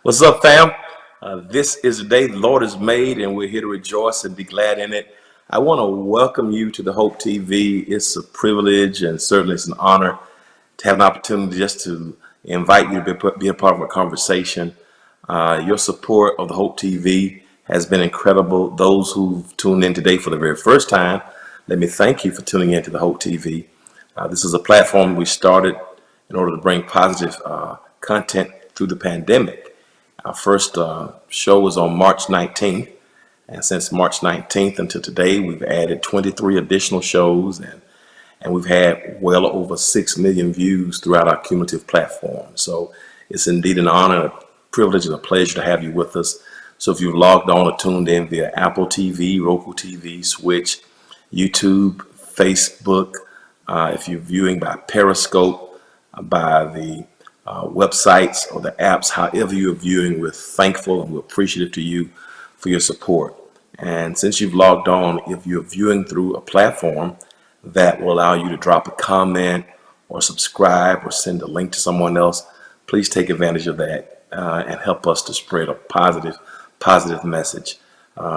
What's up, fam? This is the day the Lord has made, and we're here to rejoice and be glad in it. I want to welcome you to the Hope TV. It's a privilege and certainly it's an honor to have an opportunity just to invite you to be a part of a conversation. Your support of the Hope TV has been incredible. Those who've tuned in today for the very first time, let me thank you for tuning in to the Hope TV. This is a platform we started in order to bring positive content through the pandemic. Our first show was on March 19th, and since March 19th until today, we've added 23 additional shows, and we've had well over 6 million views throughout our cumulative platform. So it's indeed an honor, a privilege, and a pleasure to have you with us. So if you've logged on or tuned in via Apple TV, Roku TV, Switch, YouTube, Facebook, if you're viewing by Periscope, by the websites or the apps, however you're viewing, we're thankful and we're appreciative to you for your support. And since you've logged on, if you're viewing through a platform that will allow you to drop a comment or subscribe or send a link to someone else, please take advantage of that and help us to spread a positive message.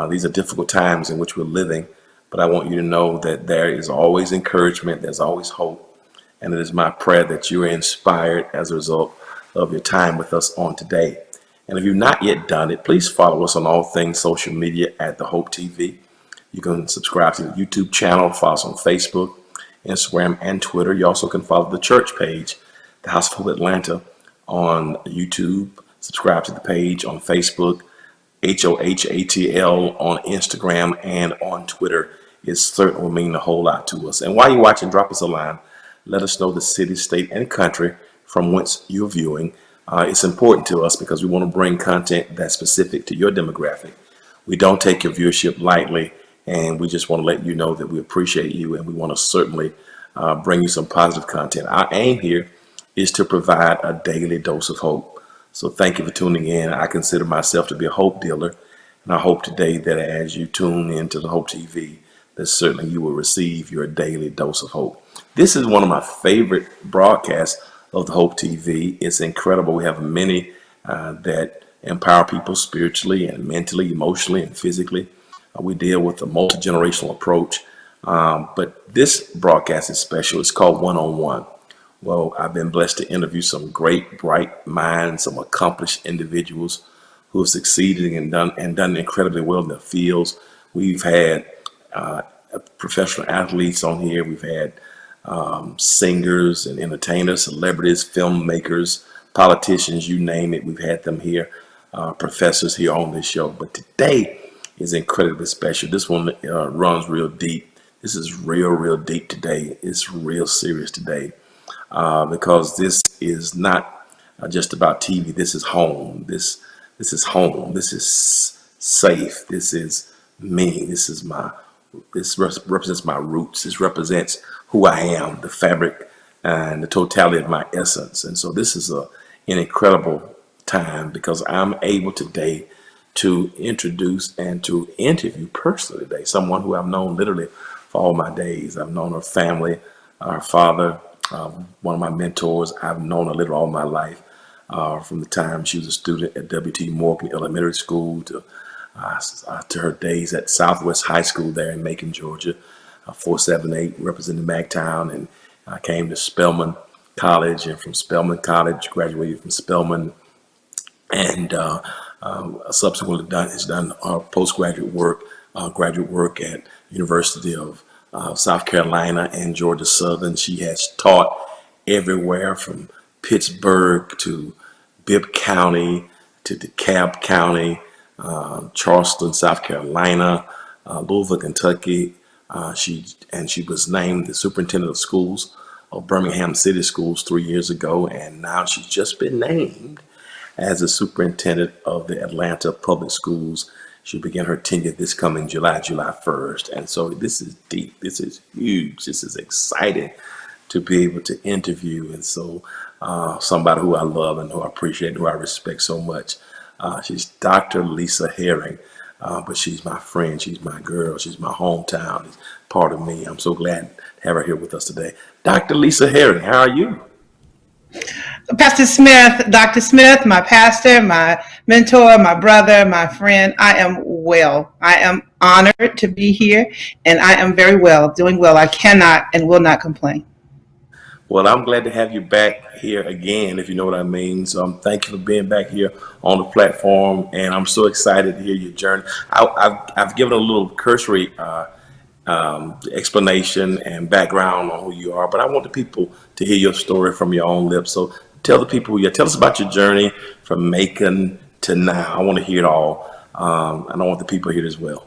These are difficult times in which we're living, but I want you to know that there is always encouragement, there's always hope. And it is my prayer that you are inspired as a result of your time with us on today. And if you've not yet done it, please follow us on all things social media at The Hope TV. You can subscribe to the YouTube channel, follow us on Facebook, Instagram, and Twitter. You also can follow the church page, the House of Hope Atlanta, on YouTube. Subscribe to the page on Facebook, HOHATL on Instagram, and on Twitter. It certainly will mean a whole lot to us. And while you're watching, drop us a line. Let us know the city, state, and country from whence you're viewing. It's important to us because we want to bring content that's specific to your demographic. We don't take your viewership lightly, and we just want to let you know that we appreciate you, and we want to certainly bring you some positive content. Our aim here is to provide a daily dose of hope. So thank you for tuning in. I consider myself to be a hope dealer, and I hope today that as you tune into the Hope TV, that certainly you will receive your daily dose of hope. This is one of my favorite broadcasts of the Hope TV. It's incredible. We have many that empower people spiritually and mentally, emotionally, and physically. We deal with a multi-generational approach. But this broadcast is special. It's called One-on-One. Well, I've been blessed to interview some great, bright minds, some accomplished individuals who have succeeded and done incredibly well in their fields. We've had professional athletes on here. We've had singers and entertainers, celebrities, filmmakers, politicians, you name it. We've had them here, professors here on this show. But today is incredibly special. This one runs real deep. This is real deep today. It's real serious today because this is not just about TV. This is home. This is home. This is safe. This is me. This represents my roots. This represents who I am, the fabric and the totality of my essence. And so this is an incredible time because I'm able today to introduce and to interview personally today someone who I've known literally for all my days. I've known her family, our father, one of my mentors. I've known her literally all my life, from the time she was a student at W.T. Morgan Elementary School to her days at Southwest High School there in Macon, Georgia, 478, representing Mactown, and I came to Spelman College, and from Spelman College, graduated from Spelman, and subsequently has done postgraduate work, graduate work at University of South Carolina and Georgia Southern. She has taught everywhere from Pittsburgh to Bibb County to DeKalb County, Charleston, South Carolina, Louisville, Kentucky. She was named the superintendent of schools of Birmingham City Schools 3 years ago, and now she's just been named as the superintendent of the Atlanta Public Schools. She'll begin her tenure this coming July 1st. And so this is deep. This is huge. This is exciting to be able to interview. And so somebody who I love and who I appreciate, who I respect so much. She's Dr. Lisa Herring, but she's my friend. She's my girl. She's my hometown. She's part of me. I'm so glad to have her here with us today. Dr. Lisa Herring, how are you? Pastor Smith, Dr. Smith, my pastor, my mentor, my brother, my friend, I am well. I am honored to be here, and I am very well, doing well. I cannot and will not complain. Well, I'm glad to have you back here again, if you know what I mean. So thank you for being back here on the platform, and I'm so excited to hear your journey. I've given a little cursory explanation and background on who you are, but I want the people to hear your story from your own lips. So tell the people who you are. Tell us about your journey from Macon to now. I want to hear it all, and I want the people to hear it as well.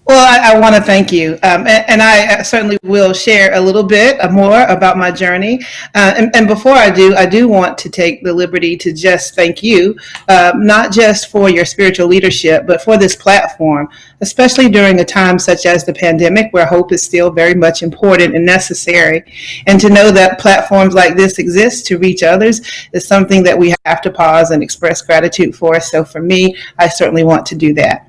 Well, I want to thank you, and I certainly will share a little bit more about my journey. And before I do want to take the liberty to just thank you, not just for your spiritual leadership, but for this platform, especially during a time such as the pandemic, where hope is still very much important and necessary. And to know that platforms like this exist to reach others is something that we have to pause and express gratitude for. So for me, I certainly want to do that.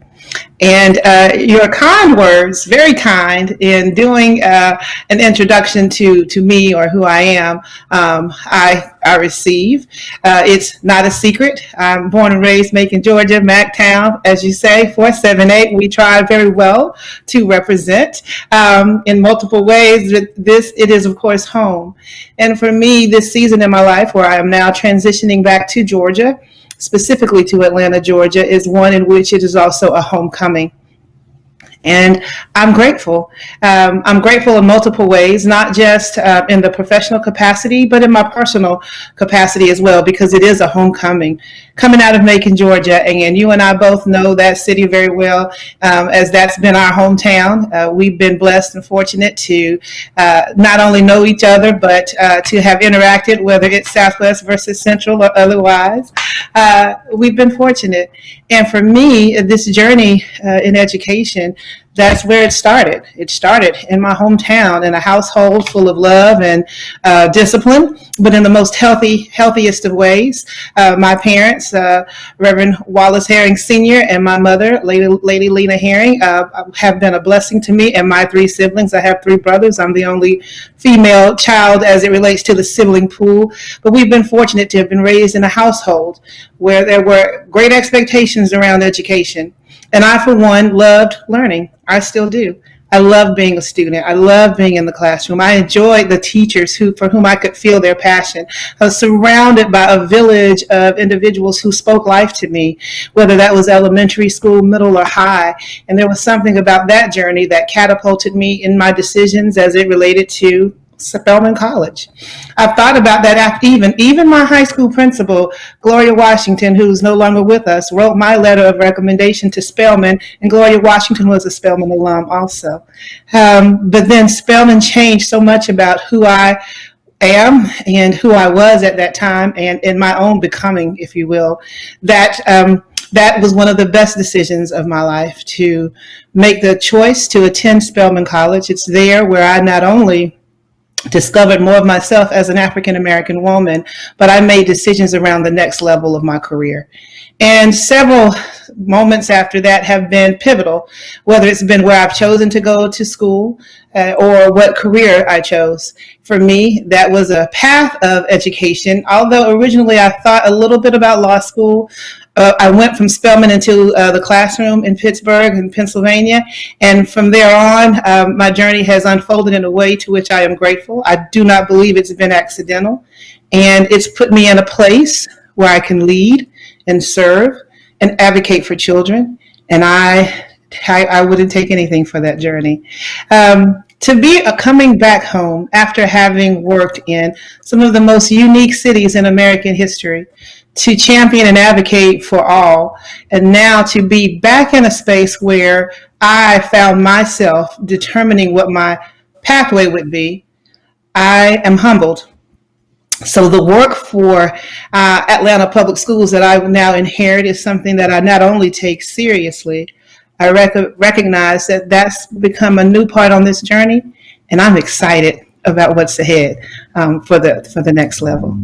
And your kind words, very kind, in doing an introduction to me or who I am, I receive. It's not a secret. I'm born and raised Macon, Georgia, Mactown, as you say, 478. We try very well to represent in multiple ways. It is, of course, home. And for me, this season in my life where I am now transitioning back to Georgia, specifically to Atlanta, Georgia, is one in which it is also a homecoming. And I'm grateful. I'm grateful in multiple ways, not just in the professional capacity, but in my personal capacity as well, because it is a homecoming. Coming out of Macon, Georgia, and you and I both know that city very well, as that's been our hometown. We've been blessed and fortunate to not only know each other, but to have interacted, whether it's Southwest versus Central or otherwise. We've been fortunate. And for me, this journey in education, that's where it started. It started in my hometown, in a household full of love and discipline, but in the most healthiest of ways. My parents, Reverend Wallace Herrings Sr. and my mother, Lady Lena Herring, have been a blessing to me and my three siblings. I have three brothers. I'm the only female child as it relates to the sibling pool. But we've been fortunate to have been raised in a household where there were great expectations around education. And I, for one, loved learning. I still do. I love being a student. I love being in the classroom. I enjoyed the teachers for whom I could feel their passion. I was surrounded by a village of individuals who spoke life to me, whether that was elementary school, middle, or high. And there was something about that journey that catapulted me in my decisions as it related to Spelman College. I've thought about that after even my high school principal, Gloria Washington, who's no longer with us, wrote my letter of recommendation to Spelman, and Gloria Washington was a Spelman alum also. But then Spelman changed so much about who I am and who I was at that time, and in my own becoming, if you will, that was one of the best decisions of my life, to make the choice to attend Spelman College. It's there where I not only discovered more of myself as an African American woman, but I made decisions around the next level of my career. And several moments after that have been pivotal, whether it's been where I've chosen to go to school or what career I chose. For me, that was a path of education. Although originally I thought a little bit about law school, I went from Spelman into the classroom in Pittsburgh in Pennsylvania. And from there on, my journey has unfolded in a way to which I am grateful. I do not believe it's been accidental. And it's put me in a place where I can lead and serve and advocate for children. And I wouldn't take anything for that journey. To be coming back home after having worked in some of the most unique cities in American history, to champion and advocate for all, and now to be back in a space where I found myself determining what my pathway would be, I am humbled. So the work for Atlanta Public Schools that I now inherit is something that I not only take seriously, I recognize that that's become a new part on this journey, and I'm excited about what's ahead for the next level.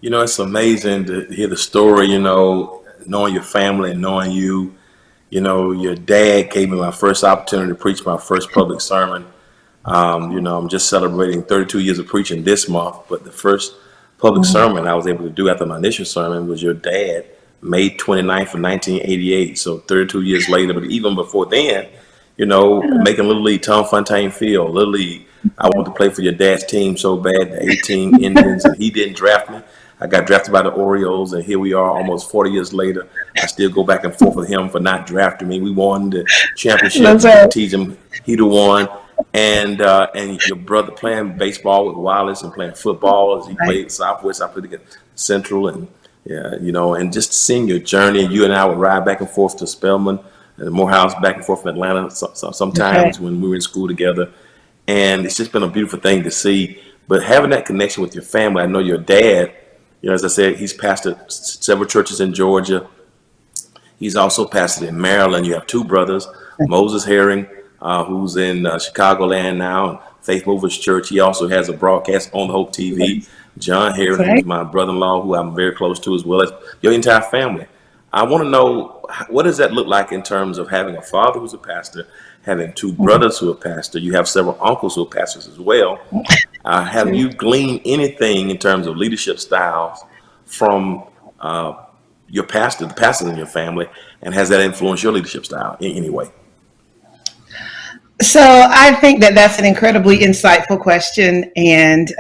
You know, it's amazing to hear the story, you know, knowing your family and knowing you. You know, your dad gave me my first opportunity to preach my first public sermon I'm just celebrating 32 years of preaching this month, but the first public sermon I was able to do after my initial sermon was your dad, May 29th of 1988. So 32 years later, but even before then, making Little League Tom Fontaine Field, Little League. I wanted to play for your dad's team so bad, the 18 Indians, and he didn't draft me. I got drafted by the Orioles, and here we are almost 40 years later. I still go back and forth with him for not drafting me. We won the championship. Right. Tease him, he'd have won. And your brother playing baseball with Wallace and playing football as he played Southwest. I played against Central, and and just seeing your journey. You and I would ride back and forth to Spelman and Morehouse, back and forth from Atlanta sometimes when we were in school together. And it's just been a beautiful thing to see. But having that connection with your family, I know your dad, as I said, he's pastored several churches in Georgia. He's also pastored in Maryland. You have two brothers, Moses Herring, who's in Chicagoland now, and Faith Movers Church. He also has a broadcast on the Hope TV. John Herring, who's my brother-in-law, who I'm very close to, as well as your entire family. I want to know, what does that look like in terms of having a father who's a pastor, having two brothers who are pastors? You have several uncles who are pastors as well. Have you gleaned anything in terms of leadership styles from the pastors in your family, and has that influenced your leadership style in any way? So I think that that's an incredibly insightful question. And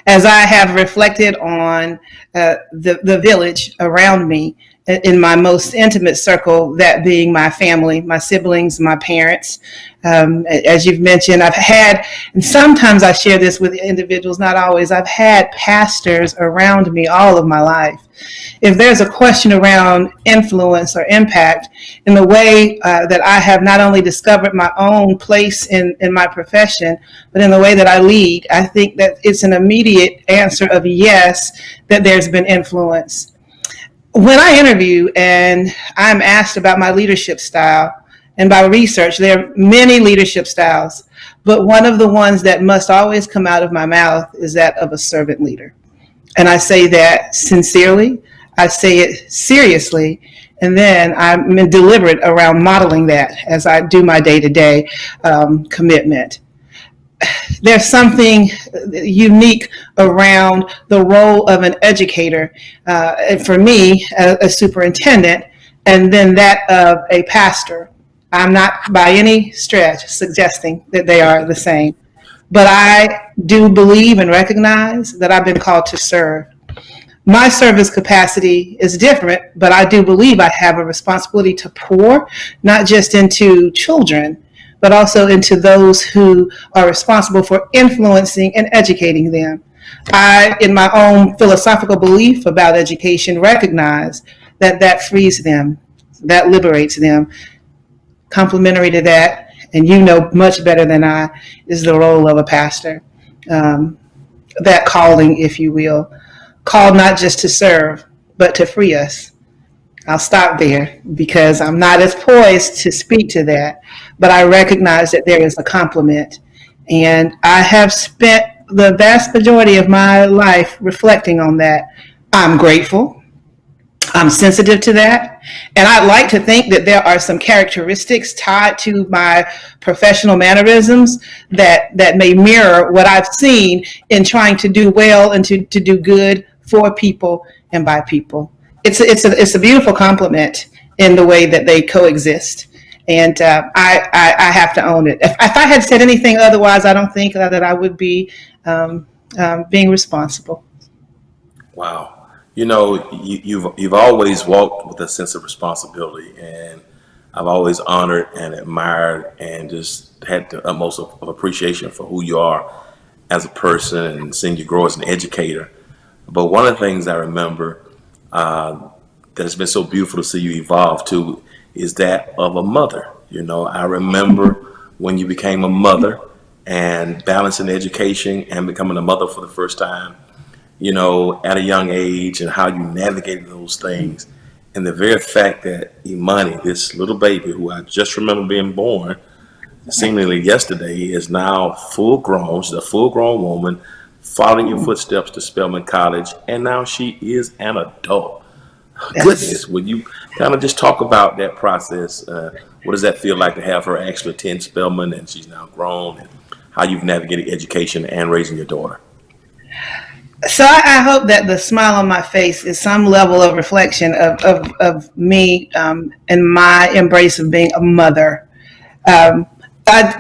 as I have reflected on the village around me, in my most intimate circle, that being my family, my siblings, my parents, as you've mentioned, I've had, and sometimes I share this with individuals, not always, I've had pastors around me all of my life. If there's a question around influence or impact, in the way that I have not only discovered my own place in my profession, but in the way that I lead, I think that it's an immediate answer of yes, that there's been influence. When I interview and I'm asked about my leadership style, and by research, there are many leadership styles, but one of the ones that must always come out of my mouth is that of a servant leader. And I say that sincerely, I say it seriously, and then I'm deliberate around modeling that as I do my day-to-day commitment. There's something unique around the role of an educator, for me, a superintendent, and then that of a pastor. I'm not by any stretch suggesting that they are the same, but I do believe and recognize that I've been called to serve. My service capacity is different, but I do believe I have a responsibility to pour, not just into children, but also into those who are responsible for influencing and educating them. I, in my own philosophical belief about education, recognize that that frees them, that liberates them. Complementary to that, and you know much better than I, is the role of a pastor. That calling, if you will, called not just to serve, but to free us. I'll stop there because I'm not as poised to speak to that, but I recognize that there is a complement. And I have spent the vast majority of my life reflecting on that. I'm grateful. I'm sensitive to that. And I'd like to think that there are some characteristics tied to my professional mannerisms that may mirror what I've seen in trying to do well and to do good for people and by people. It's a beautiful compliment in the way that they coexist. And I have to own it. If I had said anything otherwise, I don't think that I would be being responsible. Wow. You've always walked with a sense of responsibility, and I've always honored and admired and just had the utmost of appreciation for who you are as a person and seeing you grow as an educator. But one of the things I remember that has been so beautiful to see you evolve to is that of a mother. I remember when you became a mother and balancing education and becoming a mother for the first time, at a young age, and how you navigated those things. And the very fact that Imani, this little baby who I just remember being born seemingly yesterday, is now full grown. She's a full grown woman, following your footsteps to Spelman College, and now she is an adult. Yes. Goodness, would you kind of just talk about that process? What does that feel like to have her actually attend Spelman, and she's now grown? And how you've navigated education and raising your daughter. So I hope that the smile on my face is some level of reflection of me and my embrace of being a mother. I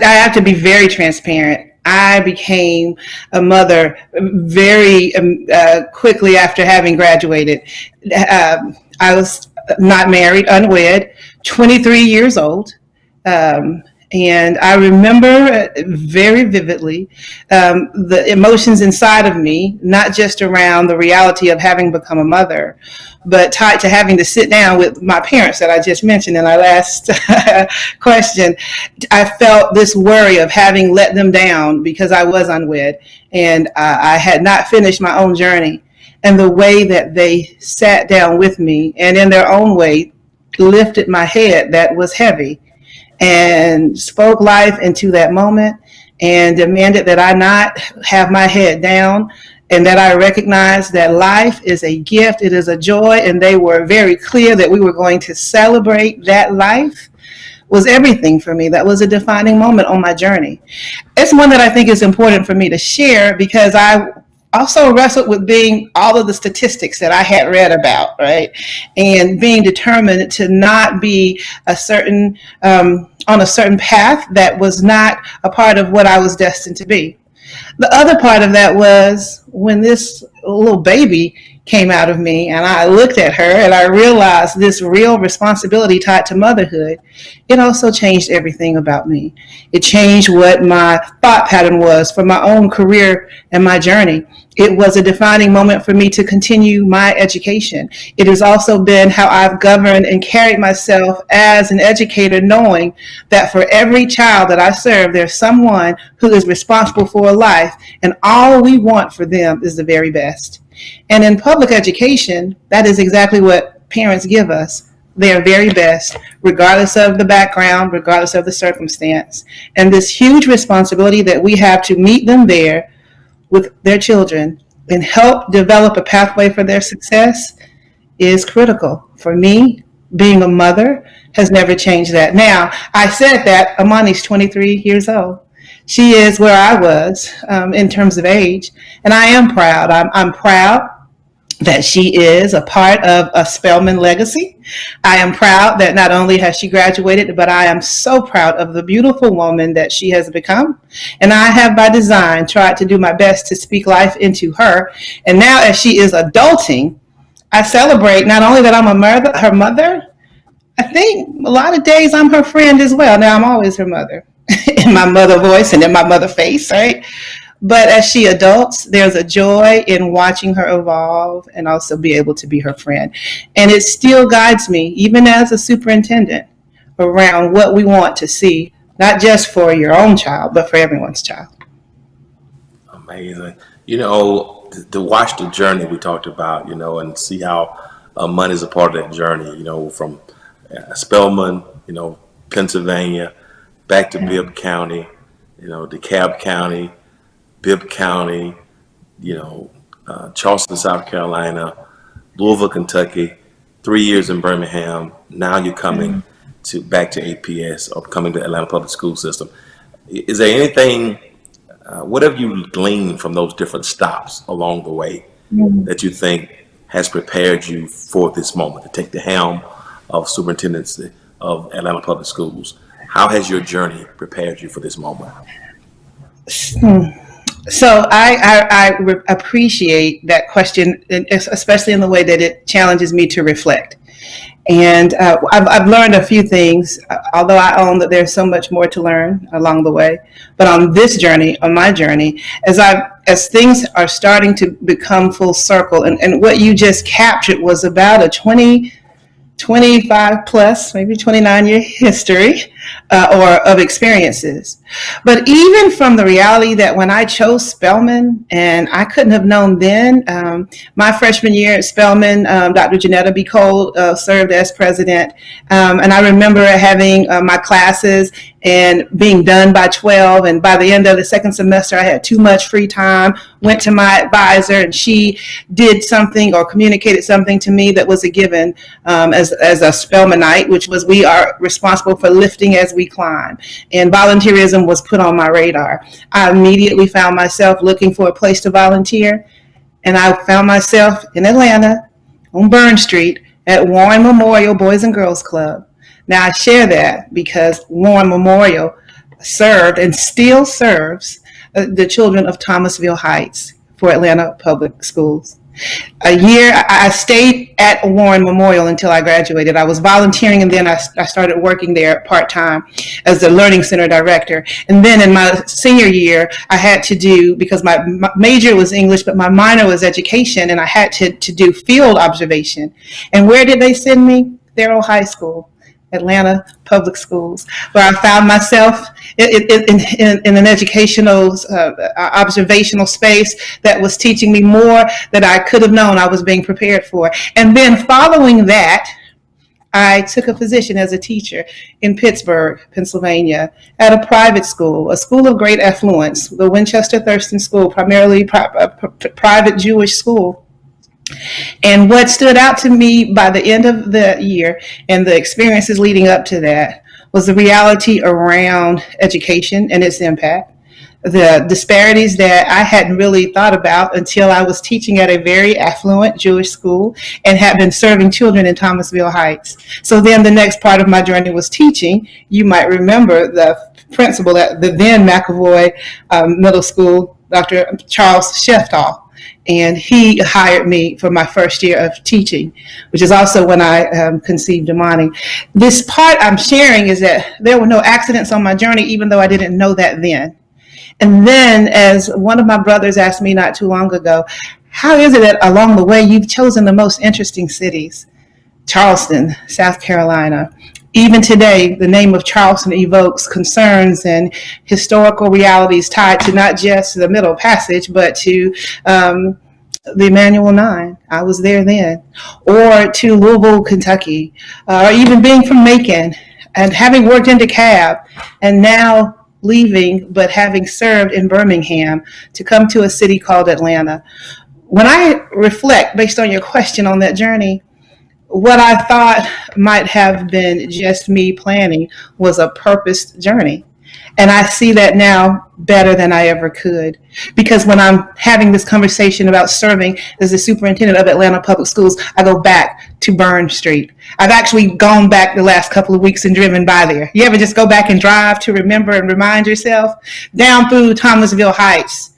have to be very transparent. I became a mother very quickly after having graduated. I was not married, unwed, 23 years old. And I remember very vividly the emotions inside of me, not just around the reality of having become a mother, but tied to having to sit down with my parents that I just mentioned in our last question. I felt this worry of having let them down because I was unwed and I had not finished my own journey. And the way that they sat down with me and in their own way lifted my head that was heavy and spoke life into that moment and demanded that I not have my head down and that I recognize that life is a gift, it is a joy, and they were very clear that we were going to celebrate that life was everything for me. That was a defining moment on my journey. It's one that I think is important for me to share because I also wrestled with being all of the statistics that I had read about, right? And being determined to not be a certain, on a certain path that was not a part of what I was destined to be. The other part of that was when this little baby came out of me and I looked at her and I realized this real responsibility tied to motherhood, it also changed everything about me. It changed what my thought pattern was for my own career and my journey. It was a defining moment for me to continue my education. It has also been how I've governed and carried myself as an educator, knowing that for every child that I serve, there's someone who is responsible for a life, and all we want for them is the very best. And in public education, that is exactly what parents give us, their very best, regardless of the background, regardless of the circumstance. And this huge responsibility that we have to meet them there with their children and help develop a pathway for their success is critical. For me, being a mother has never changed that. Now, I said that Amani's 23 years old. She is where I was in terms of age, and I am proud. I'm proud that she is a part of a Spelman legacy. I am proud that not only has she graduated, but I am so proud of the beautiful woman that she has become. And I have by design tried to do my best to speak life into her. And now as she is adulting, I celebrate not only that I'm her mother, I think a lot of days I'm her friend as well. Now I'm always her mother in my mother voice and in my mother face, right? But as she adults, there's a joy in watching her evolve and also be able to be her friend. And it still guides me, even as a superintendent, around what we want to see, not just for your own child, but for everyone's child. Amazing. You know, to watch the journey we talked about, you know, and see how money is a part of that journey, you know, from Spelman, you know, Pennsylvania, back to Bibb County, you know, DeKalb County, Bibb County, you know, Charleston, South Carolina, Louisville, Kentucky, 3 years in Birmingham. Now you're coming back to A.P.S. or coming to Atlanta Public School System. Is there anything, what have you gleaned from those different stops along the way that you think has prepared you for this moment to take the helm of superintendency of Atlanta Public Schools? How has your journey prepared you for this moment? So I appreciate that question, especially in the way that it challenges me to reflect. And I've learned a few things, although I own that there's so much more to learn along the way. But on this journey, on my journey, as things are starting to become full circle, and what you just captured was about a 25 plus, maybe 29-year history or of experiences. But even from the reality that when I chose Spelman, and I couldn't have known then, my freshman year at Spelman, Dr. Janetta B. Cole served as president. And I remember having my classes and being done by 12. And by the end of the second semester, I had too much free time, went to my advisor, and she did something or communicated something to me that was a given as a Spelmanite, which was we are responsible for lifting as we climb. And volunteerism was put on my radar. I immediately found myself looking for a place to volunteer, and I found myself in Atlanta on Burn Street at Warren Memorial Boys and Girls Club. Now, I share that because Warren Memorial served and still serves the children of Thomasville Heights for Atlanta Public Schools. A year, I stayed at Warren Memorial until I graduated. I was volunteering, and then I started working there part-time as the Learning Center director. And then in my senior year, I had to do, because my major was English, but my minor was education, and I had to do field observation. And where did they send me? Thurlow High School, Atlanta Public Schools, where I found myself in an educational, observational space that was teaching me more than I could have known I was being prepared for. And then following that, I took a position as a teacher in Pittsburgh, Pennsylvania, at a private school, a school of great affluence, the Winchester Thurston School, primarily private Jewish school. And what stood out to me by the end of the year and the experiences leading up to that was the reality around education and its impact, the disparities that I hadn't really thought about until I was teaching at a very affluent Jewish school and had been serving children in Thomasville Heights. So then the next part of my journey was teaching. You might remember the principal at the then McAvoy Middle School, Dr. Charles Sheftal. And he hired me for my first year of teaching, which is also when I conceived Imani. This part I'm sharing is that there were no accidents on my journey, even though I didn't know that then. And then, as one of my brothers asked me not too long ago, how is it that along the way you've chosen the most interesting cities? Charleston, South Carolina. Even today, the name of Charleston evokes concerns and historical realities tied to not just the Middle Passage, but to the Emmanuel 9. I was there then. Or to Louisville, Kentucky. Or even being from Macon and having worked in Decatur and now leaving, but having served in Birmingham to come to a city called Atlanta. When I reflect, based on your question on that journey, what I thought might have been just me planning was a purposed journey. And I see that now better than I ever could. Because when I'm having this conversation about serving as the superintendent of Atlanta Public Schools, I go back to Burn Street. I've actually gone back the last couple of weeks and driven by there. You ever just go back and drive to remember and remind yourself? Down through Thomasville Heights,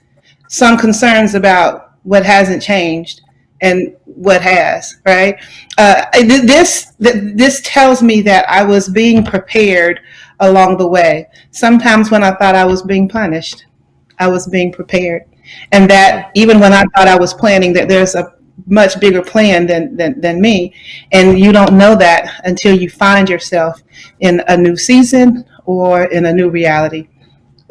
some concerns about what hasn't changed and what has, right? This tells me that I was being prepared along the way. Sometimes when I thought I was being punished, I was being prepared. And that even when I thought I was planning, that there's a much bigger plan than me. And you don't know that until you find yourself in a new season or in a new reality.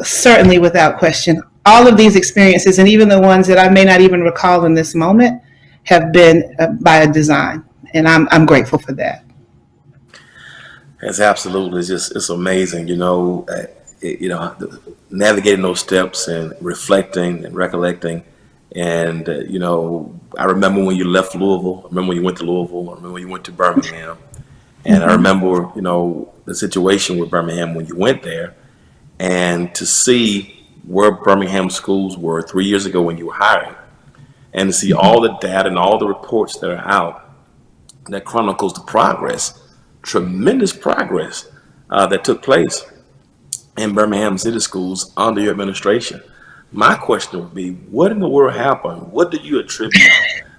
Certainly, without question, all of these experiences, and even the ones that I may not even recall in this moment, have been by a design, and I'm grateful for that. It's absolutely it's amazing, navigating those steps and reflecting and recollecting. And I remember when you left Louisville. I remember when you went to Louisville. I remember when you went to Birmingham. And I remember, the situation with Birmingham when you went there, and to see where Birmingham schools were 3 years ago when you were hired, and to see all the data and all the reports that are out that chronicles the progress, tremendous progress that took place in Birmingham City Schools under your administration. My question would be, what in the world happened? What do you attribute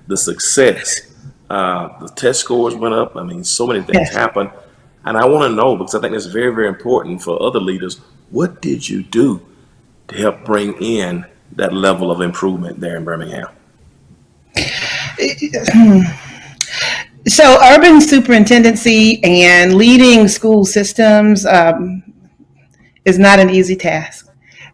the success? The test scores went up. I mean, so many things happened. And I want to know, because I think it's very, very important for other leaders, what did you do to help bring in that level of improvement there in Birmingham? So urban superintendency and leading school systems is not an easy task.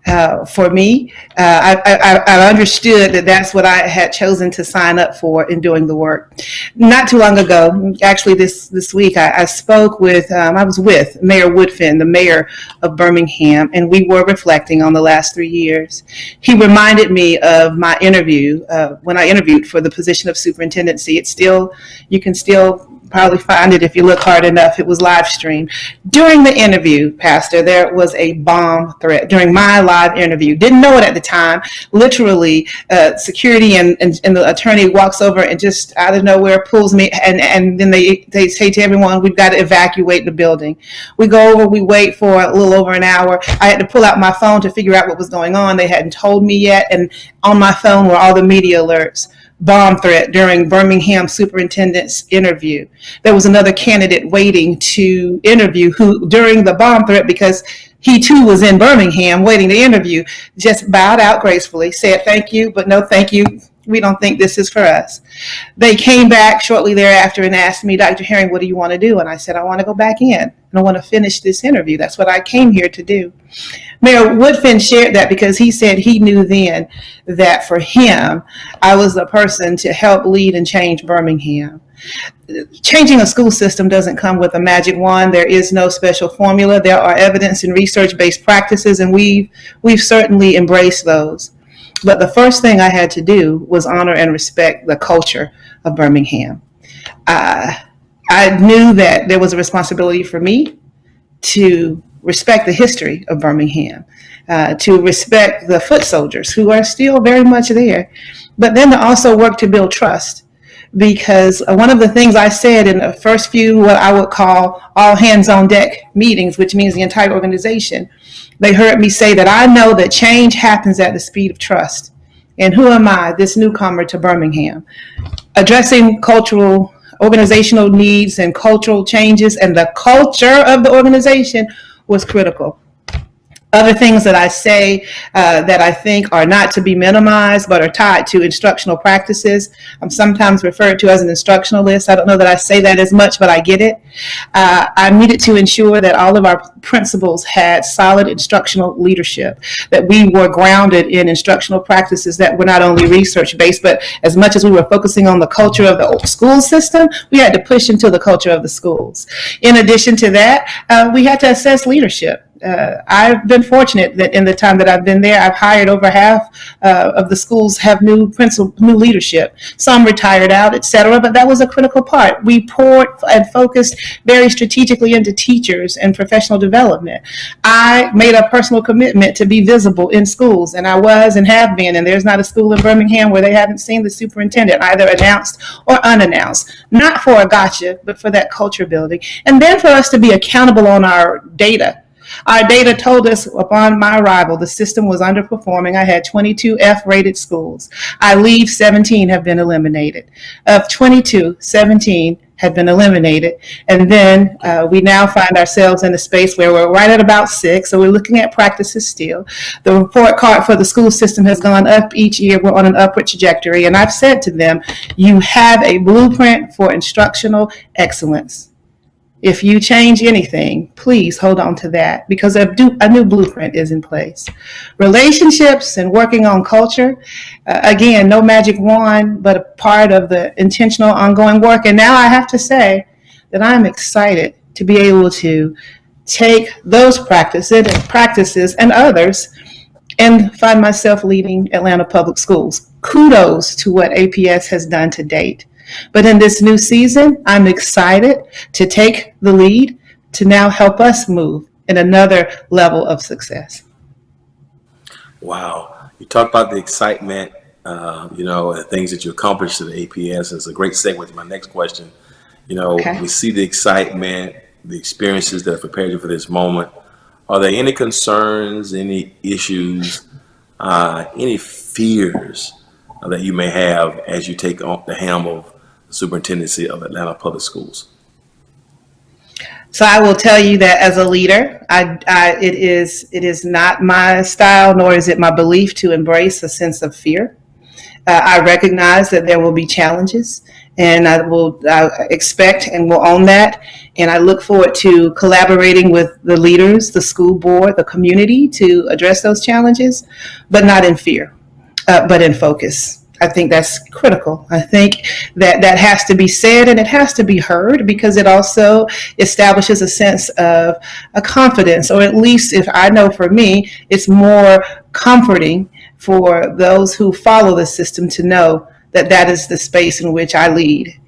For me, I understood that that's what I had chosen to sign up for in doing the work. Not too long ago, actually this week, I spoke with, I was with Mayor Woodfin, the mayor of Birmingham, and we were reflecting on the last 3 years. He reminded me of my interview when I interviewed for the position of superintendency. You can still probably find it if you look hard enough. It was live streamed. During the interview, Pastor, there was a bomb threat during my live interview. Didn't know it at the time. Literally, security and the attorney walks over and just out of nowhere pulls me, and then they say to everyone, we've got to evacuate the building. We go over, we wait for a little over an hour. I had to pull out my phone to figure out what was going on. They hadn't told me yet, and on my phone were all the media alerts. Bomb threat during Birmingham superintendent's interview. There was another candidate waiting to interview who, during the bomb threat, because he too was in Birmingham waiting to interview, just bowed out gracefully, said thank you, but no thank you. We don't think this is for us. They came back shortly thereafter and asked me, Dr. Herring, what do you want to do? And I said, I want to go back in and I want to finish this interview. That's what I came here to do. Mayor Woodfin shared that because he said he knew then that for him, I was the person to help lead and change Birmingham. Changing a school system doesn't come with a magic wand. There is no special formula. There are evidence and research-based practices, and we've certainly embraced those. But the first thing I had to do was honor and respect the culture of Birmingham. I knew that there was a responsibility for me to respect the history of Birmingham, to respect the foot soldiers who are still very much there, but then to also work to build trust. Because one of the things I said in the first few, what I would call all hands on deck meetings, which means the entire organization, they heard me say that I know that change happens at the speed of trust. And who am I, this newcomer to Birmingham? Addressing cultural, organizational needs and cultural changes, and the culture of the organization was critical. Other things that I say that I think are not to be minimized, but are tied to instructional practices. I'm sometimes referred to as an instructionalist. I don't know that I say that as much, but I get it. I needed to ensure that all of our principals had solid instructional leadership, that we were grounded in instructional practices that were not only research-based, but as much as we were focusing on the culture of the school system, we had to push into the culture of the schools. In addition to that, we had to assess leadership. I've been fortunate that in the time that I've been there, I've hired over half of the schools have new leadership. Some retired out, etc. But that was a critical part. We poured and focused very strategically into teachers and professional development. I made a personal commitment to be visible in schools, and I was and have been. And there's not a school in Birmingham where they haven't seen the superintendent, either announced or unannounced. Not for a gotcha, but for that culture building. And then for us to be accountable on our data. Our data told us upon my arrival, the system was underperforming. I had 22 F-rated schools. I leave 17 have been eliminated. Of 22, 17 have been eliminated. And then we now find ourselves in a space where we're right at about 6. So we're looking at practices still. The report card for the school system has gone up each year. We're on an upward trajectory. And I've said to them, you have a blueprint for instructional excellence. If you change anything, please hold on to that, because a new blueprint is in place. Relationships and working on culture, again, no magic wand, but a part of the intentional ongoing work. And now I have to say that I'm excited to be able to take those practices and others and find myself leading Atlanta Public Schools. Kudos to what A.P.S has done to date. But in this new season, I'm excited to take the lead to now help us move in another level of success. Wow. You talked about the excitement, and things that you accomplished at the A.P.S. It's a great segue to my next question. Okay. We see the excitement, the experiences that have prepared you for this moment. Are there any concerns, any issues, any fears that you may have as you take on the helm of the superintendency of Atlanta Public Schools? So I will tell you that as a leader, it is not my style, nor is it my belief to embrace a sense of fear. I recognize that there will be challenges, and I expect and will own that. And I look forward to collaborating with the leaders, the school board, the community to address those challenges, but not in fear, but in focus. I think that's critical. I think that that has to be said and it has to be heard, because it also establishes a sense of a confidence, or at least, if I know for me, it's more comforting for those who follow the system to know that that is the space in which I lead.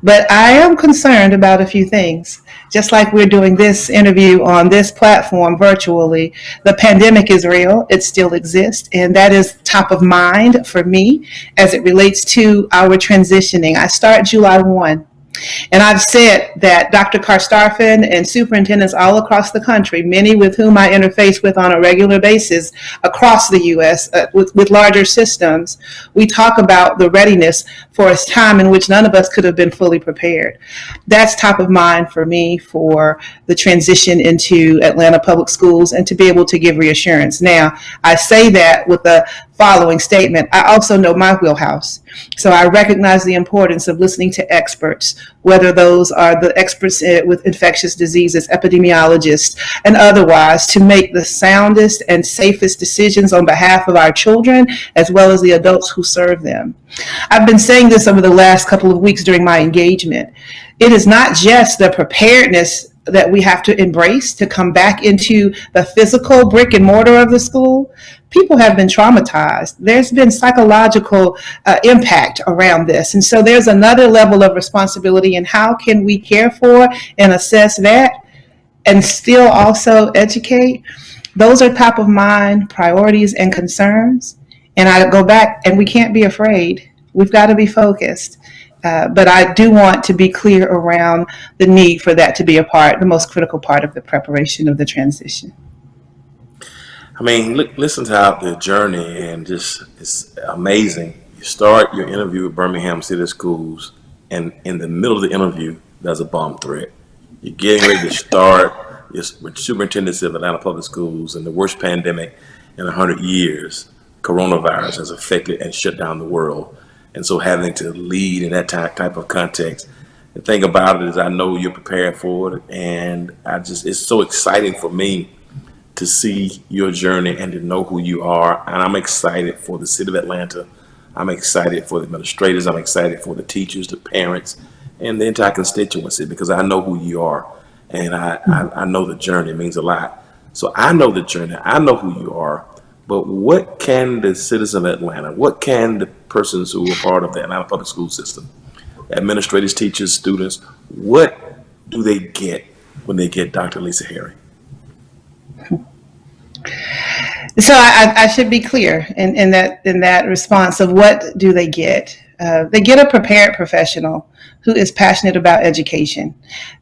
But I am concerned about a few things. Just like we're doing this interview on this platform virtually, the pandemic is real, it still exists, and that is top of mind for me as it relates to our transitioning. I start July 1. And I've said that Dr. Karstafen and superintendents all across the country, many with whom I interface with on a regular basis across the U.S. With larger systems, we talk about the readiness for a time in which none of us could have been fully prepared. That's top of mind for me for the transition into Atlanta Public Schools and to be able to give reassurance. Now, I say that with the following statement. I also know my wheelhouse. So I recognize the importance of listening to experts, whether those are the experts with infectious diseases, epidemiologists, and otherwise, to make the soundest and safest decisions on behalf of our children, as well as the adults who serve them. I've been saying this over the last couple of weeks during my engagement. It is not just the preparedness that we have to embrace to come back into the physical brick and mortar of the school. People have been traumatized. There's been psychological impact around this. And so there's another level of responsibility in how can we care for and assess that and still also educate. Those are top of mind priorities and concerns. And I go back, and we can't be afraid. We've got to be focused. But I do want to be clear around the need for that to be the most critical part of the preparation of the transition. I mean, listen to the journey, and just it's amazing. You start your interview with Birmingham City Schools, and in the middle of the interview, there's a bomb threat. You're getting ready to start with superintendents of Atlanta Public Schools, and the worst pandemic in 100 years, coronavirus, has affected and shut down the world. And so having to lead in that type of context, the thing about it is I know you're prepared for it, and it's so exciting for me to see your journey and to know who you are. And I'm excited for the city of Atlanta. I'm excited for the administrators. I'm excited for the teachers, the parents, and the entire constituency, because I know who you are. And I know the journey means a lot. So I know the journey. I know who you are. But what can the citizens of Atlanta, what can the persons who are part of the Atlanta public school system, administrators, teachers, students, what do they get when they get Dr. Lisa Herring? So I should be clear in that response of what do they get. They get a prepared professional who is passionate about education.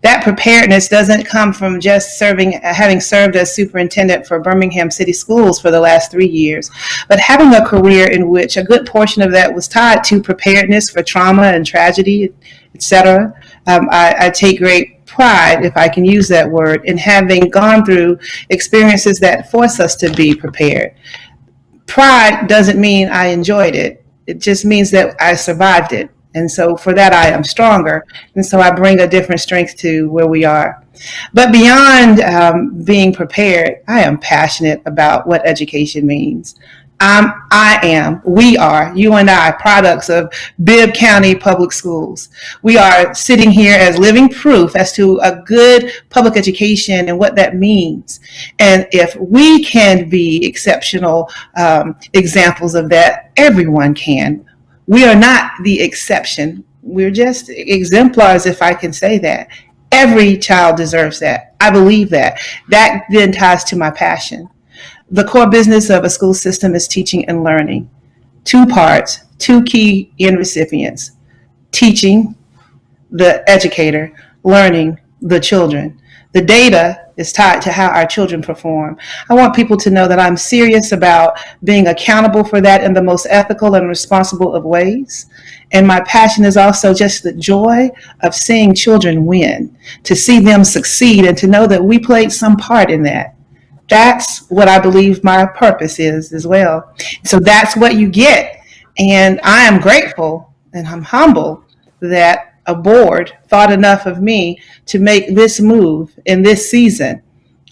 That preparedness doesn't come from just having served as superintendent for Birmingham City Schools for the last 3 years, but having a career in which a good portion of that was tied to preparedness for trauma and tragedy, etc. I take great pride, if I can use that word, in having gone through experiences that force us to be prepared. Pride doesn't mean I enjoyed it. It just means that I survived it. And so for that, I am stronger. And so I bring a different strength to where we are. But beyond being prepared, I am passionate about what education means. We are, you and I, products of Bibb County Public Schools. We are sitting here as living proof as to a good public education and what that means. And if we can be exceptional examples of that, everyone can. We are not the exception. We're just exemplars, if I can say that. Every child deserves that. I believe that. That then ties to my passion. The core business of a school system is teaching and learning. 2 parts, 2 key end recipients: teaching, the educator; learning, the children. The data is tied to how our children perform. I want people to know that I'm serious about being accountable for that in the most ethical and responsible of ways. And my passion is also just the joy of seeing children win, to see them succeed, and to know that we played some part in that. That's what I believe my purpose is as well. So that's what you get. And I am grateful and I'm humble that a board thought enough of me to make this move in this season,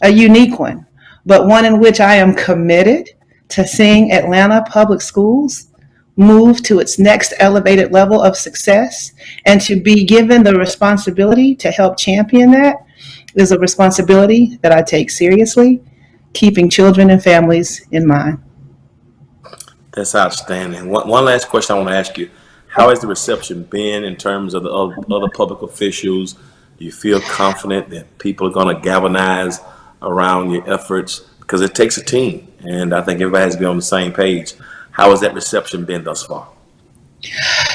a unique one, but one in which I am committed to seeing Atlanta Public Schools move to its next elevated level of success, and to be given the responsibility to help champion that is a responsibility that I take seriously, keeping children and families in mind. That's outstanding. One last question I want to ask you. How has the reception been in terms of the other public officials? Do you feel confident that people are going to galvanize around your efforts? Because it takes a team, and I think everybody has to be on the same page. How has that reception been thus far?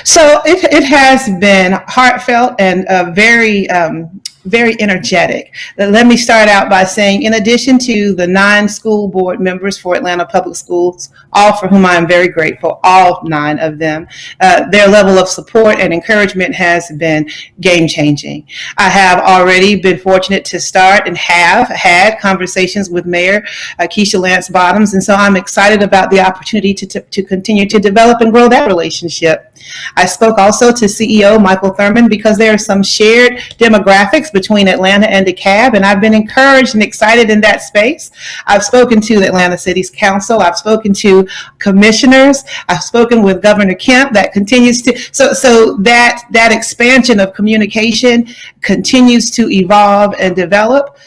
So it has been heartfelt and very energetic. Let me start out by saying, in addition to the 9 school board members for Atlanta Public Schools, all for whom I am very grateful, all 9 of them, their level of support and encouragement has been game changing. I have already been fortunate to start and have had conversations with Mayor Keisha Lance Bottoms, and so I'm excited about the opportunity to continue to develop and grow that relationship. I spoke also to CEO Michael Thurman because there are some shared demographics between Atlanta and DeKalb, and I've been encouraged and excited in that space. I've spoken to the Atlanta City's Council. I've spoken to commissioners. I've spoken with Governor Kemp. That continues to, so that expansion of communication continues to evolve and develop.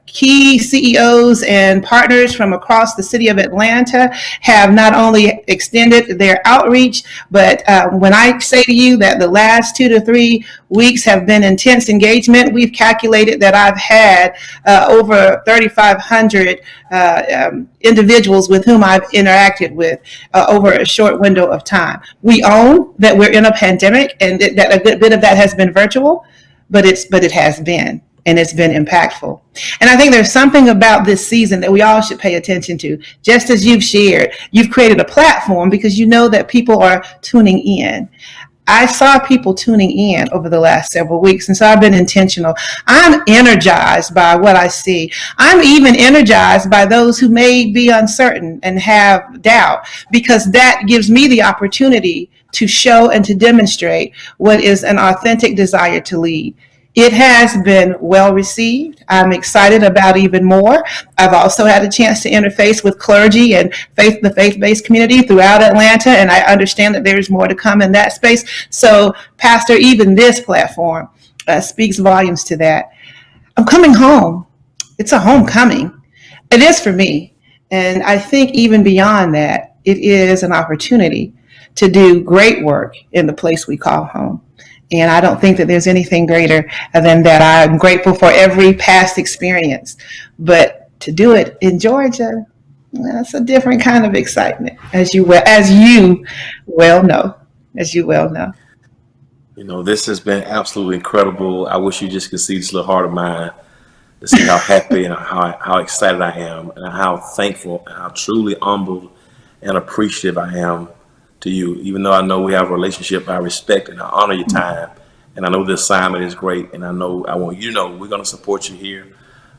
Key CEOs and partners from across the city of Atlanta have not only extended their outreach, but when I say to you that the last 2 to 3 weeks have been intense engagement, we've calculated that I've had over 3,500 individuals with whom I've interacted with over a short window of time. We own that we're in a pandemic, and that a good bit of that has been virtual, but it has been. And it's been impactful. And I think there's something about this season that we all should pay attention to. Just as you've shared, you've created a platform because you know that people are tuning in. I saw people tuning in over the last several weeks, and so I've been intentional. I'm energized by what I see. I'm even energized by those who may be uncertain and have doubt, because that gives me the opportunity to show and to demonstrate what is an authentic desire to lead. It has been well received. I'm excited about even more. I've also had a chance to interface with clergy and the faith-based community throughout Atlanta, and I understand that there's more to come in that space. So, Pastor, even this platform speaks volumes to that. I'm coming home. It's a homecoming. It is for me. And I think even beyond that, it is an opportunity to do great work in the place we call home. And I don't think that there's anything greater than that. I'm grateful for every past experience, but to do it in Georgia, that's a different kind of excitement, as you well know. You know, this has been absolutely incredible. I wish you just could see this little heart of mine to see how happy and how excited I am, and how thankful and how truly humbled and appreciative I am to you. Even though I know we have a relationship, I respect and I honor your time, and I know the assignment is great, and I want you to know we're going to support you here,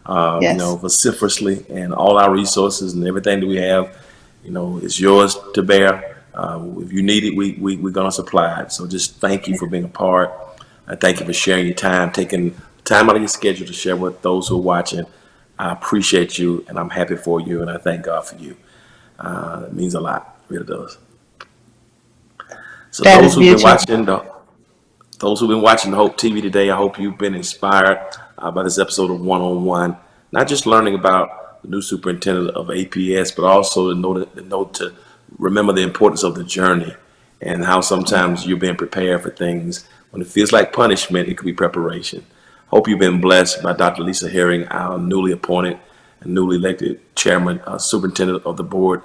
Yes. you know, vociferously, and all our resources and everything that we have, you know, is yours to bear. If you need it, we're going to supply it. So just thank you for being a part. I thank you for sharing your time, taking time out of your schedule to share with those who are watching. I appreciate you, and I'm happy for you, and I thank God for you. It means a lot. It really does. So That those is who've been beautiful. watching the Hope TV today, I hope you've been inspired by this episode of One on One. Not just learning about the new superintendent of A.P.S, but also to remember the importance of the journey, and how sometimes you're being prepared for things. When it feels like punishment, it could be preparation. Hope you've been blessed by Dr. Lisa Herring, our newly appointed and newly elected chairman, superintendent of the board,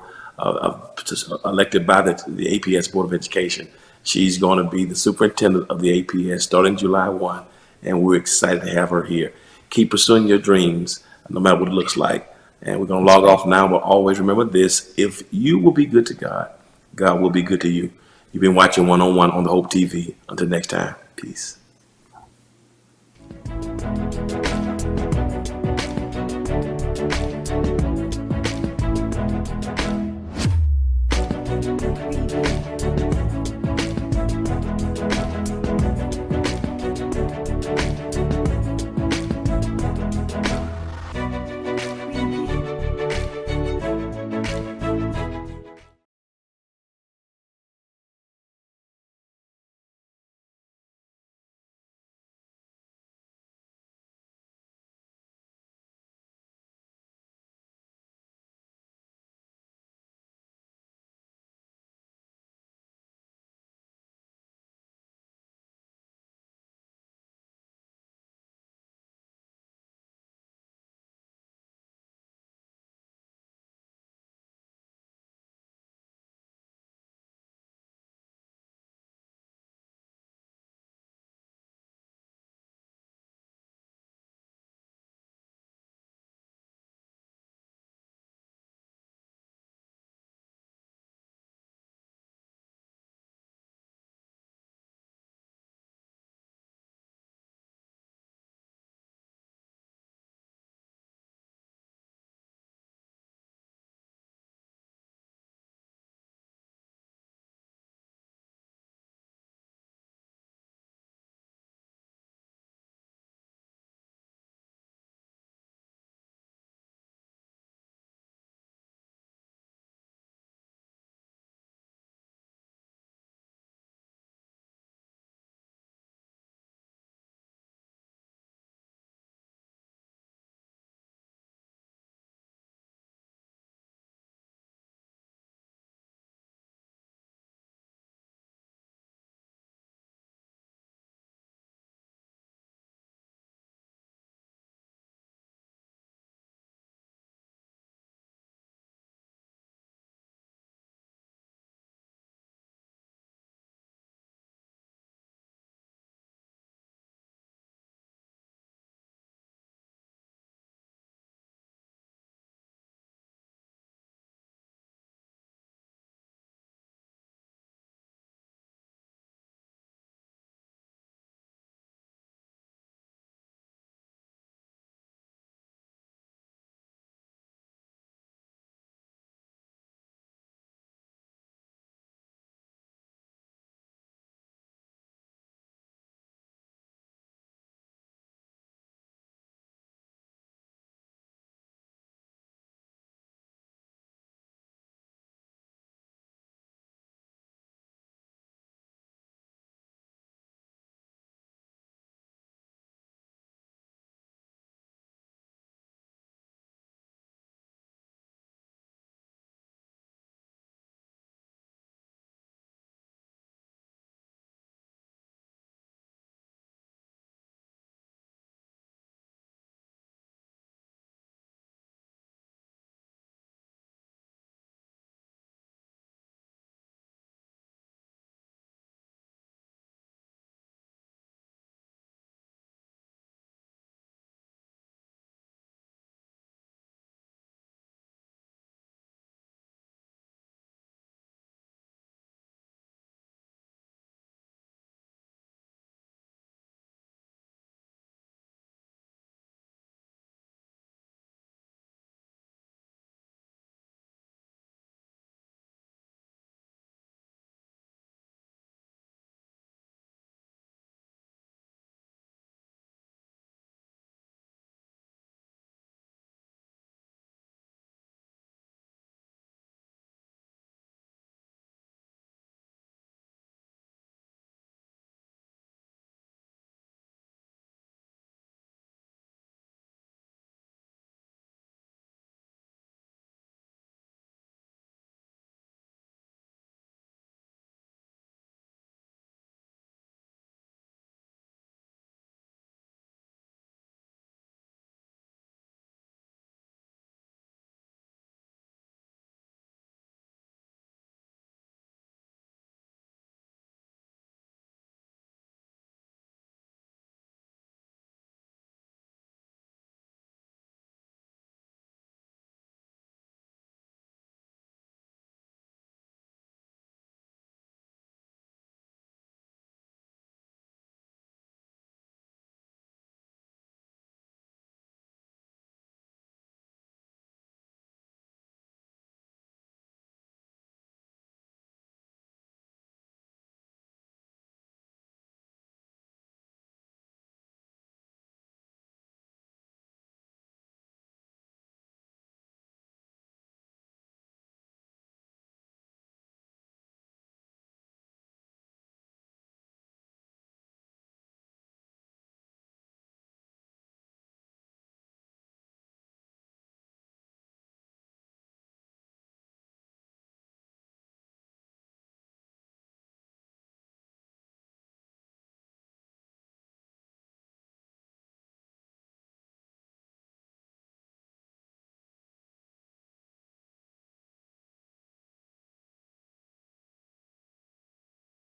elected by the A.P.S Board of Education. She's going to be the superintendent of the A.P.S starting July 1, and we're excited to have her here. Keep pursuing your dreams, no matter what it looks like. And we're going to log off now, but always remember this: if you will be good to God, God will be good to you. You've been watching One on One on the Hope TV. Until next time, peace.